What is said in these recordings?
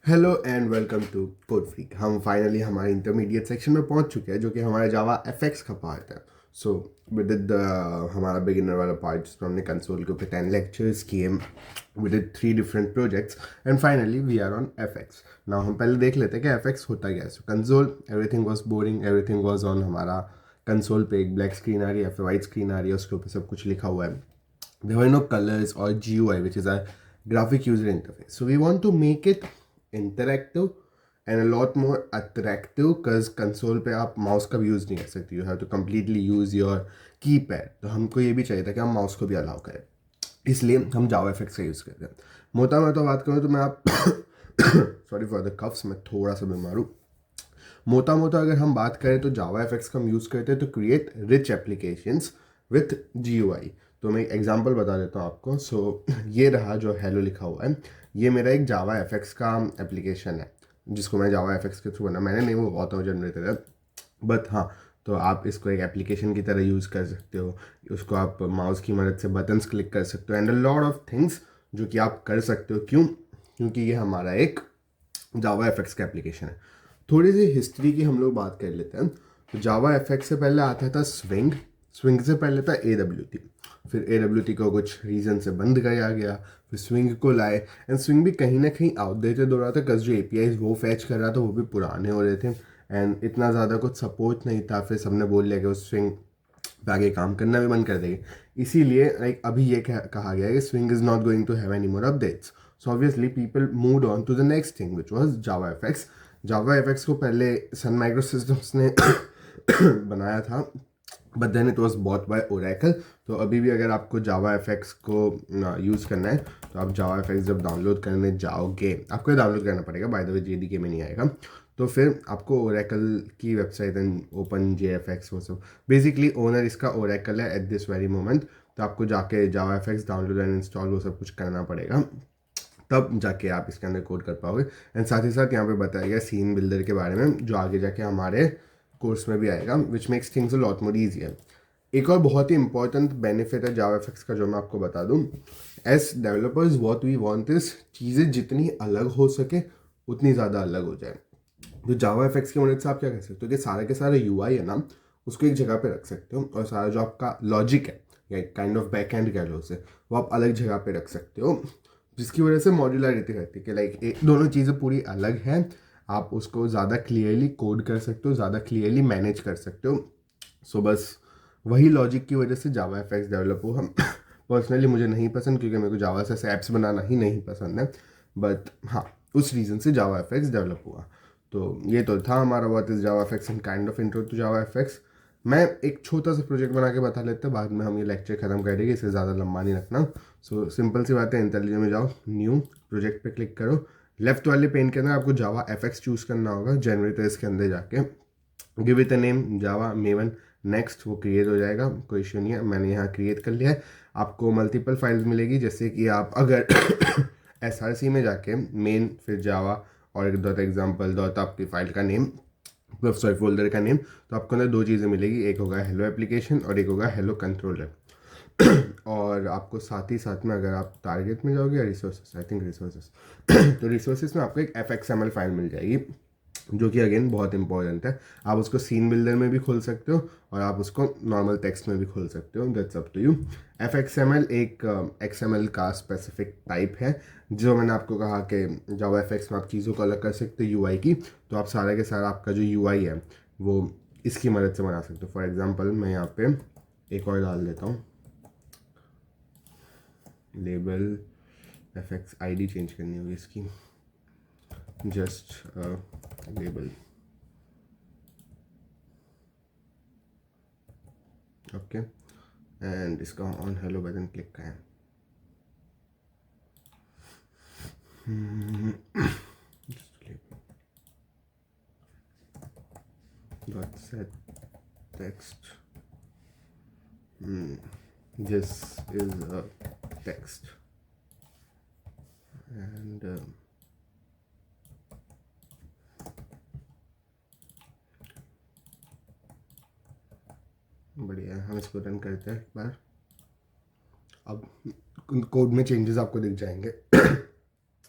Hello and welcome to Code Freak. हम finally हमारे intermediate section में पहुंच चुके हैं जो कि हमारा जावा एफएक्स का पार्ट है। सो वी डिड हमारा बिगिनर वाला पार्ट जिसमें हमने कंसोल के ऊपर 10 लेक्चर्स किए। We did 3 different projects and finally we are on FX. Now हम पहले देख लेते हैं कि एफएक्स होता क्या है। So console, everything was boring, everything was on. हमारा कंसोल पे एक ब्लैक स्क्रीन आ रही है या फिर वाइट स्क्रीन आ रही है, उसके ऊपर सब कुछ लिखा हुआ है। There were no colors or GUI, which is a graphic user interface. So we want to make it interactive and a lot more attractive because console पे आप माउस का भी यूज़ नहीं कर सकते. You have to completely use your keypad. तो हमको ये भी चाहिए था कि हम माउस को भी अलाउ करें, इसलिए हम जावा एफएक्स का यूज़ करते हैं. मोटा मैं तो बात करूँ तो मैं आप सॉरी फॉर द कफ्स, मैं थोड़ा सा बीमार हूँ. मोटा मोटा अगर हम बात करें तो जावा एफएक्स का हम यूज़ करते हैं तो create rich applications with GUI. तो मैं एक एग्जांपल बता देता हूँ आपको. ये रहा जो हेलो लिखा हुआ है, ये मेरा एक जावा एफएक्स का एप्लीकेशन है जिसको मैं जावा एफएक्स के थ्रू बना. मैंने नहीं, वो ऑटो जनरेटर है, बट हाँ. तो आप इसको एक एप्लीकेशन की तरह यूज़ कर सकते हो. उसको आप माउस की मदद से बटन्स क्लिक कर सकते हो and a lot of things जो कि आप कर सकते हो. क्यों? क्योंकि ये हमारा एक जावा एफएक्स का एप्लीकेशन है. थोड़ी सी हिस्ट्री की हम लोग बात कर लेते हैं. तो जावा एफएक्स से पहले आता था स्विंग. स्विंग से पहले था AWT. फिर AWT को कुछ रीज़न से बंद किया गया, फिर स्विंग को लाए. एंड स्विंग भी कहीं ना कहीं आउटडेटेड हो रहा था बिकॉज जो APIs वो फैच कर रहा था वो भी पुराने हो रहे थे एंड इतना ज़्यादा कुछ सपोर्ट नहीं था. फिर सबने बोल लिया कि वो स्विंग पे आगे काम करना भी बंद कर देंगे. इसीलिए लाइक अभी ये कहा गया है कि Swing is not going to have any more updates. So obviously people moved on to the next thing which was Java FX. Java FX को पहले सन माइक्रो सिस्टम्स ने बनाया था, but then it was bought by Oracle. तो अभी भी अगर आपको जावा एफएक्स को यूज़ करना है तो आप जावा एफएक्स जब डाउनलोड करने जाओगे, आपको डाउनलोड करना पड़ेगा, बाय द वे JDK में नहीं आएगा. तो फिर आपको ओरेकल की वेबसाइट एंड ओपन JFX वो सब, बेसिकली ओनर इसका ओरेकल है एट दिस वेरी मोमेंट. तो आपको जाके जावा एफएक्स डाउनलोड एंड इंस्टॉल वो सब कुछ करना पड़ेगा, तब जाके आप इसके अंदर कोड कर पाओगे. एंड साथ ही साथ यहाँ पे बताया गया सीन बिल्डर के बारे में जो आगे जाके हमारे कोर्स में भी आएगा, which makes things a lot more easier. एक और बहुत ही इंपॉर्टेंट बेनिफिट है जावा एफएक्स का जो मैं आपको बता दूं. As developers what we want is चीज़ें जितनी अलग हो सके उतनी ज़्यादा अलग हो जाए. तो जावा एफएक्स की मदद से आप क्या कर सकते हो कि सारे के सारे यूआई है ना, उसको एक जगह पे रख सकते हो और सारा जो आपका लॉजिक है या काइंड ऑफ बैक एंड कह लो उसे, वो आप अलग जगह पे रख सकते हो, जिसकी वजह से मॉड्यूलरिटी रहती है कि लाइक दोनों चीज़ें पूरी अलग हैं. आप उसको ज़्यादा क्लियरली कोड कर सकते हो, ज़्यादा क्लियरली मैनेज कर सकते हो. सो बस वही लॉजिक की वजह से जावा एफएक्स डेवलप हो. हम पर्सनली मुझे नहीं पसंद क्योंकि मेरे को जावा से ऐप्स बनाना ही नहीं पसंद है, बट हाँ, उस रीज़न से जावा एफएक्स डेवलप हुआ. तो ये तो था हमारा what is Java FX and kind of intro to Java FX. मैं एक छोटा सा प्रोजेक्ट बना के बता लेते हैं, बाद में हम ये लेक्चर खत्म कर देंगे, इसे ज़्यादा लंबा नहीं रखना. सो सिंपल सी बात है, इंटेलिजेंट में जाओ, न्यू प्रोजेक्ट पे क्लिक करो. लेफ्ट वाले पेन के अंदर आपको जावा एफएक्स चूज़ करना होगा. जनरेटर इसके अंदर जाके give it a name Java maven. Next वो क्रिएट हो जाएगा, कोई इशू नहीं है. मैंने यहाँ क्रिएट कर लिया है. आपको मल्टीपल फाइल्स मिलेगी, जैसे कि आप अगर SRC में जाके मेन फिर जावा और एक डॉट एग्जाम्पल डॉट आपकी फाइल का नेम, सॉरी फोल्डर का नेम, तो आपको अंदर दो चीज़ें मिलेगी. एक होगा हेलो एप्लीकेशन और एक होगा हेलो कंट्रोलर. और आपको साथ ही साथ में अगर आप टारगेट में जाओगे या रिसोर्सेस, आई थिंक रिसोर्सेस, तो रिसोर्सेस में आपको एक FXML फाइल मिल जाएगी जो कि अगेन बहुत इंपॉर्टेंट है. आप उसको सीन बिल्डर में भी खोल सकते हो और आप उसको नॉर्मल टेक्स्ट में भी खोल सकते हो. That's up to you. FXML एक XML का स्पेसिफिक टाइप है. जो मैंने आपको कहा कि जावा एफएक्स में आप चीज़ों को अलग कर सकते हो यूआई की, तो आप सारा के सारा आपका जो यूआई है वो इसकी मदद से बना सकते हो. फॉर एग्जांपल मैं यहाँ पे एक और डाल देता हूँ, लेबल एफएक्स आईडी चेंज करनी होगी इसकी, जस्ट लेबल. ओके, एंड इसका ऑन हेलो बटन क्लिक करें. Dot set text. This is a text and बढ़िया है. हम इसको रन करते हैं एक बार. अब कोड में चेंजेस आपको दिख जाएंगे.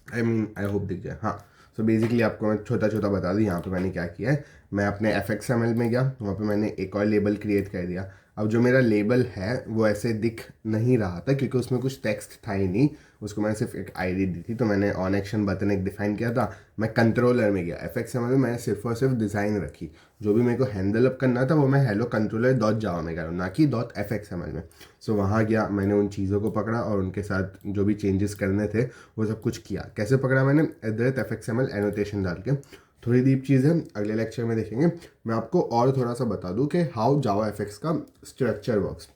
आई होप दिख जाए. हाँ, तो बेसिकली आपको मैं छोटा छोटा बता दूँ यहाँ पे मैंने क्या किया है। मैं अपने fxml में गया, वहाँ पे मैंने एक और लेबल क्रिएट कर दिया। अब जो मेरा लेबल है वो ऐसे दिख नहीं रहा था क्योंकि उसमें कुछ टेक्स्ट था ही नहीं, उसको मैंने सिर्फ एक आईडी दी थी। तो मैंने ऑन एक्शन बटन एक डिफाइन किया था। मैं कंट्रोलर में गया, fxml में मैंने सिर्फ और सिर्फ डिज़ाइन रखी। जो भी मेरे को हैंडल अप करना था वो मैं हेलो कंट्रोलर डॉट जावा में कर रहा हूँ, ना कि डॉट fxml में। सो वहाँ गया, मैंने उन चीज़ों को पकड़ा और उनके साथ जो भी चेंजेस करने थे वो सब कुछ किया। कैसे पकड़ा मैंने? @fxml एनोटेशन डाल के। थोड़ी डीप चीज़ है, अगले लेक्चर में देखेंगे। मैं आपको और थोड़ा सा बता दूं कि हाउ जावा एफएक्स का स्ट्रक्चर वर्क्स।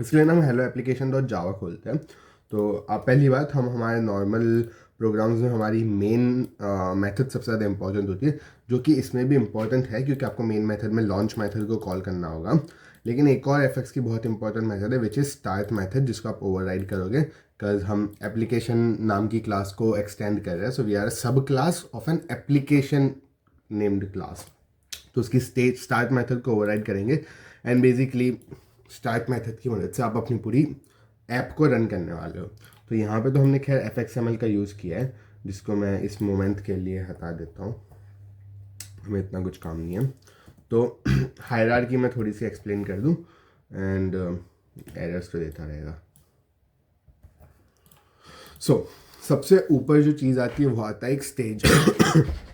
इसके लिए ना हम हेलो एप्लीकेशन डॉट जावा खोलते हैं। तो आप पहली बात, हम हमारे नॉर्मल प्रोग्राम्स में हमारी मेन मेथड सबसे ज़्यादा इंपॉर्टेंट होती है, जो कि इसमें भी इंपॉर्टेंट है क्योंकि आपको मेन मेथड में लॉन्च मेथड को कॉल करना होगा। लेकिन एक और एफएक्स की बहुत इंपॉर्टेंट मेथड है विच इज़ स्टार्ट मेथड, जिसको आप ओवरराइड करोगे बिकॉज हम एप्लीकेशन नाम की क्लास को एक्सटेंड कर रहे हैं। सो वी आर अ सब class of an application named class. तो उसकी स्टार्ट मेथड को ओवरराइड करेंगे एंड बेसिकली स्टार्ट मेथड की मदद से आप अपनी पूरी ऐप को रन करने वाले हो। तो यहाँ पे तो हमने खैर fxml का यूज़ किया है, जिसको मैं इस मोमेंट के लिए हटा देता हूँ, हमें इतना कुछ काम नहीं है। तो हायरार्की मैं थोड़ी सी एक्सप्लेन कर दूँ एंड एरर्स तो देता रहेगा। सबसे ऊपर जो चीज़ आती है वो आता है एक स्टेज।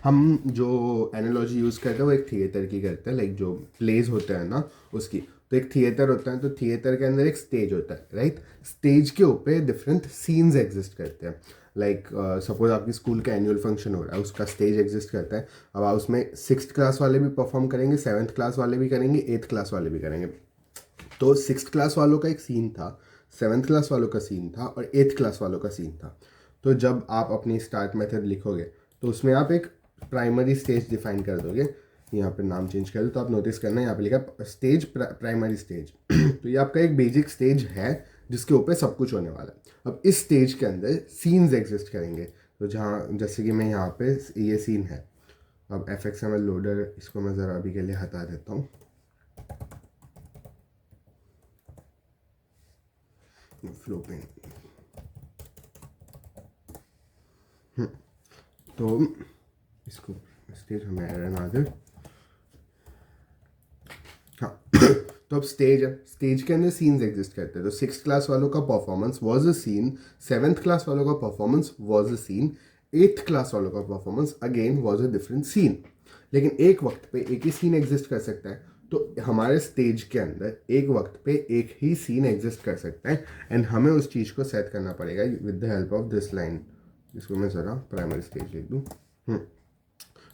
हम जो एनालॉजी यूज़ करते हैं वो एक थिएटर की करते हैं, लाइक जो प्लेज होते हैं ना उसकी। तो एक थिएटर होता है, तो थिएटर के अंदर एक स्टेज होता है, राइट। स्टेज के ऊपर डिफरेंट सीन्स एग्जिस्ट करते हैं। लाइक सपोज आपकी स्कूल का एनुअल फंक्शन हो रहा है, उसका स्टेज एग्जिस्ट करता है। अब आप उसमें 6th क्लास वाले भी परफॉर्म करेंगे, 7th क्लास वाले भी करेंगे, 8th क्लास वाले भी करेंगे। तो 6th क्लास वालों का एक सीन था, 7th क्लास वालों का सीन था और 8th क्लास वालों का सीन था। तो जब आप अपनी स्टार्ट मेथड लिखोगे तो उसमें आप एक प्राइमरी स्टेज डिफाइन कर दोगे। यहाँ पे नाम चेंज कर दो तो आप नोटिस करना, यहाँ पे लिखा स्टेज प्राइमरी स्टेज। तो ये आपका एक बेसिक स्टेज है जिसके ऊपर सब कुछ होने वाला है। अब इस स्टेज के अंदर सीन्स एग्जिस्ट करेंगे। तो जहाँ जैसे कि मैं यहाँ पे ये सीन है। अब fxml लोडर, इसको मैं ज़रा अभी के लिए हटा देता हूँ। Flow pane. तो इसको स्टेज हमें एरर ना दे। हाँ तो अब स्टेज है, स्टेज के अंदर सीन्स एग्जिस्ट करते हैं। तो 6th क्लास वालों का performance was a scene, 7th class वालों का performance was a scene, 8th class वालों का performance again was a different scene. लेकिन एक वक्त पे एक ही सीन एग्जिस्ट कर सकता है। तो हमारे स्टेज के अंदर एक वक्त पे एक ही सीन एग्जिस्ट कर सकता है एंड हमें उस चीज़ को सेट करना पड़ेगा with the help of this line. इसको मैं ज़रा प्राइमरी स्टेज लिख दूँ।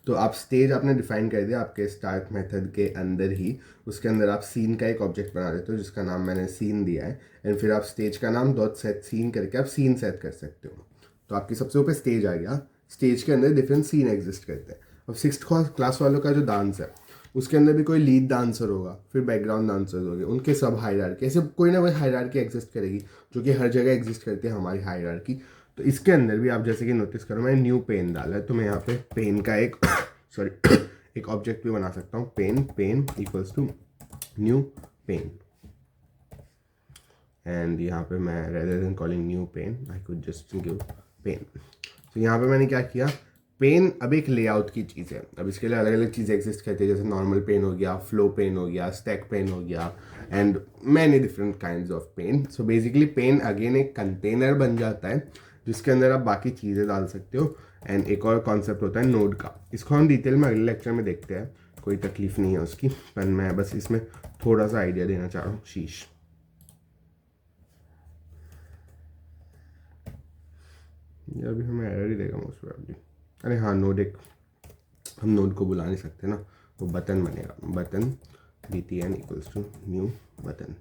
तो आप स्टेज आपने डिफाइन कर दिया आपके स्टार्ट मेथड के अंदर ही। उसके अंदर आप सीन का एक ऑब्जेक्ट बना देते हो जिसका नाम मैंने सीन दिया है एंड फिर आप स्टेज का नाम डॉट सेट सीन करके आप सीन सेट कर सकते हो। तो आपकी सबसे ऊपर स्टेज आ गया, स्टेज के अंदर डिफरेंट सीन एग्जिस्ट करते हैं। अब 6th क्लास वालों का जो डांस है उसके अंदर भी कोई लीड डांसर होगा, फिर बैकग्राउंड डांसर्स होंगे, उनके सब हायरार्की, ऐसे कोई ना कोई हायरार्की एग्जिस्ट करेगी जो कि हर जगह एग्जिस्ट करती है हमारी हायरार्की। तो इसके अंदर भी आप जैसे कि नोटिस करो मैंने न्यू पेन डाला है, तो मैं यहाँ पे पेन का एक सॉरी एक ऑब्जेक्ट भी बना सकता हूँ, pane equals to new pane and यहाँ पे मैं rather than calling new pane I could just give pane. तो यहाँ पे मैंने क्या किया, पेन अब एक लेआउट की चीज़ है। अब इसके लिए अलग अलग चीज़ें एग्जिस्ट करती है, जैसे नॉर्मल पेन हो गया, फ्लो पेन हो गया, स्टैक पेन हो गया and many different kinds of pane. So basically pane again एक कंटेनर बन जाता है जिसके अंदर आप बाकी चीज़ें डाल सकते हो। एंड एक और कॉन्सेप्ट होता है नोड का, इसको हम डिटेल में अगले लेक्चर में देखते हैं, कोई तकलीफ नहीं है उसकी, पर मैं बस इसमें थोड़ा सा आइडिया देना चाह रहा हूँ। शीश ये अभी हमें एरर ही देगा मोस्ट प्रोबेबली। अरे हाँ, नोड एक हम नोड को बुला नहीं सकते ना, वो बटन बनेगा, button btn equals to new button.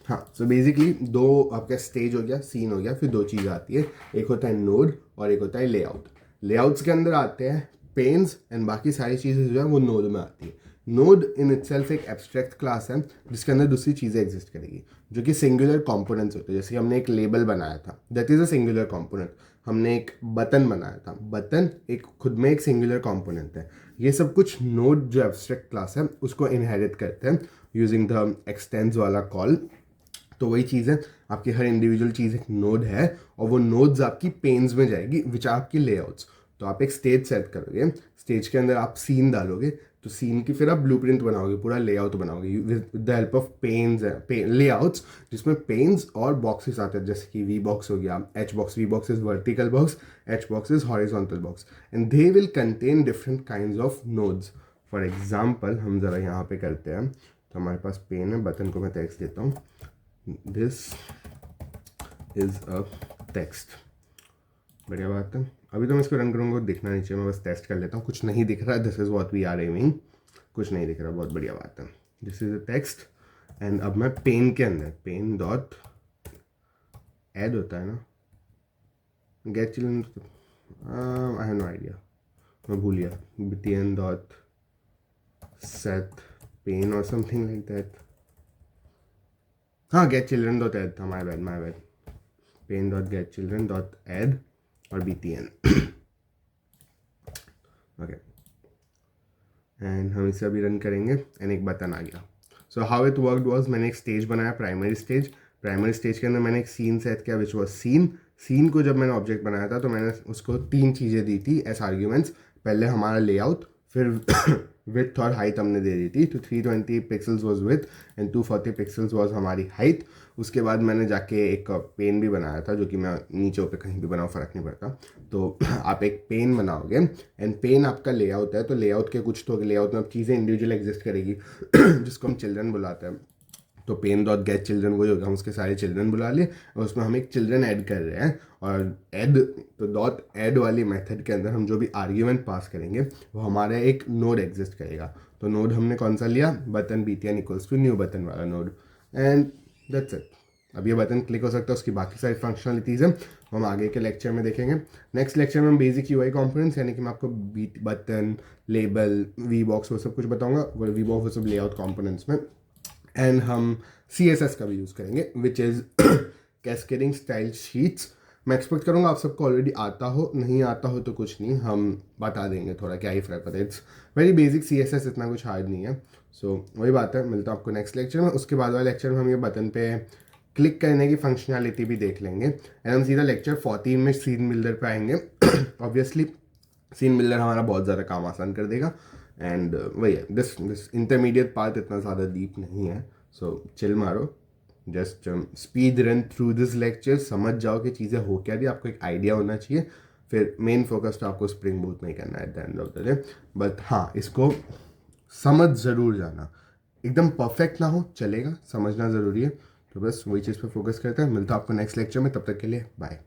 हाँ सो बेसिकली दो आपका स्टेज हो गया, सीन हो गया, फिर दो चीज़ आती है, एक होता है नोड और एक होता है लेआउट। लेआउट्स के अंदर आते हैं पेन्स एंड बाकी सारी चीज़ें जो है वो नोड में आती है। नोड इन इटसेल्फ एक एब्स्ट्रैक्ट क्लास है जिसके अंदर दूसरी चीज़ें एग्जिस्ट करेगी जो कि सिंगुलर कंपोनेंट्स होते हैं। जैसे हमने एक लेबल बनाया था, that is a singular component. हमने एक बटन बनाया था, बटन एक खुद में एक सिंगुलर कंपोनेंट है। ये सब कुछ नोड जो एब्स्ट्रैक्ट क्लास है उसको इनहेरिट करते हैं यूजिंग द एक्सटेंस वाला कॉल तो वही चीज़ है, आपकी हर इंडिविजुअल चीज़ एक नोड है और वो नोड्स आपकी पेन्स में जाएगी विच आर आपकी लेआउट्स। तो आप एक स्टेज सेट करोगे, स्टेज के अंदर आप सीन डालोगे, तो सीन की फिर आप ब्लूप्रिंट बनाओगे, पूरा लेआउट बनाओगे with the help of panes layouts, जिसमें पेन्स और बॉक्सेस आते हैं, जैसे कि वी बॉक्स हो गया, H box. V box is vertical box, H box is horizontal box, and they will contain different kind of nodes. For example हम ज़रा यहाँ पे करते हैं, तो हमारे पास पेन है, बटन को मैं टेक्स्ट देता हूँ, दिस इज अ टेक्स्ट। बढ़िया बात है। अभी तो मैं इसको रन करूँगा, दिखना नहीं चाहिए, मैं बस टेस्ट कर लेता हूँ। कुछ नहीं दिख रहा, this is what we are aiming, कुछ नहीं दिख रहा, बहुत बढ़िया बात है। This is a text, and अब मैं पेन के अंदर पेन डॉट एड होता है ना, get children, I have no idea, मैं भूल गया, btn डॉट सेट पेन और समथिंग लाइक दैट। हाँ, गेट चिल्ड्रन डॉट एड था, my bad, pane dot get children dot add और btn। ओके, एंड हम इसे अभी रन करेंगे एंड एक बटन आ गया। So how it worked was, मैंने एक स्टेज बनाया, प्राइमरी स्टेज के अंदर मैंने एक सीन सेट किया विच वॉज सीन को जब मैंने ऑब्जेक्ट बनाया था तो मैंने उसको 3 चीज़ें दी थी एस आर्ग्यूमेंट्स। पहले हमारा लेआउट, फिर विथ और हाइट हमने दे दी थी, तो 320 pixels was with and 240 pixels was हमारी हाइट। उसके बाद मैंने जाके एक पेन भी बनाया था, जो कि मैं नीचे ऊपर कहीं भी बनाऊँ फ़र्क नहीं पड़ता। तो आप एक पेन बनाओगे एंड पेन आपका लेआउट है, तो लेआउट के कुछ तो लेआउट में अब चीज़ें इंडिविजुअल एग्जिस्ट करेगी जिसको हम चिल्ड्रन बुलाते हैं। तो पेन डॉट गेट चिल्ड्रन वही होगा, हम उसके सारे चिल्ड्रन बुला लिए और उसमें हम एक चिल्ड्रन ऐड कर रहे हैं, और ऐड तो डॉट ऐड वाली मेथड के अंदर हम जो भी आर्ग्यूमेंट पास करेंगे वो हमारा एक नोड एग्जिस्ट करेगा। तो नोड हमने कौन सा लिया, button btn equals to new button वाला नोड, एंड दैट्स इट। अब ये बटन क्लिक हो सकता है, उसकी बाकी सारी फंक्शनलिटीज़ हैं हम आगे के लेक्चर में देखेंगे। नेक्स्ट लेक्चर में हम बेसिक यूआई कंपोनेंट्स, यानी कि मैं आपको बटन, लेबल, वी बॉक्स वो सब कुछ बताऊंगा, वी बॉक्स वो सब लेआउट कंपोनेंट्स में। एंड हम CSS का भी यूज़ करेंगे which is cascading style sheets. मैं एक्सपेक्ट करूँगा आप सबको ऑलरेडी आता हो, नहीं आता हो तो कुछ नहीं, हम बता देंगे, थोड़ा क्या ही फ़र्क पड़ता है, इट्स वेरी बेसिक CSS, इतना कुछ हार्ड नहीं है। सो वही बात है, मिलता हूँ आपको नेक्स्ट लेक्चर में। उसके बाद वाले लेक्चर में हम ये बटन पे क्लिक करने की फंक्शनैलिटी भी देख लेंगे, एंड हम सीधा लेक्चर 14 में सीन बिल्डर पे आएंगे। ऑब्वियसली सीन बिल्डर हमारा बहुत ज़्यादा काम आसान कर देगा, एंड वही है, दिस इंटरमीडिएट पार्ट इतना ज़्यादा डीप नहीं है, सो चिल मारो, just speed run through this lecture, समझ जाओ कि चीज़ें हो क्या रही, आपको एक आइडिया होना चाहिए। फिर मेन फोकस तो आपको स्प्रिंग बूट नहीं करना है at the end of the day, but हाँ, इसको समझ ज़रूर जाना, एकदम परफेक्ट ना हो चलेगा, समझना ज़रूरी है। तो बस वही चीज़ पे फोकस करते हैं। मिलता हूँ आपको नेक्स्ट लेक्चर में, तब तक के लिए बाय।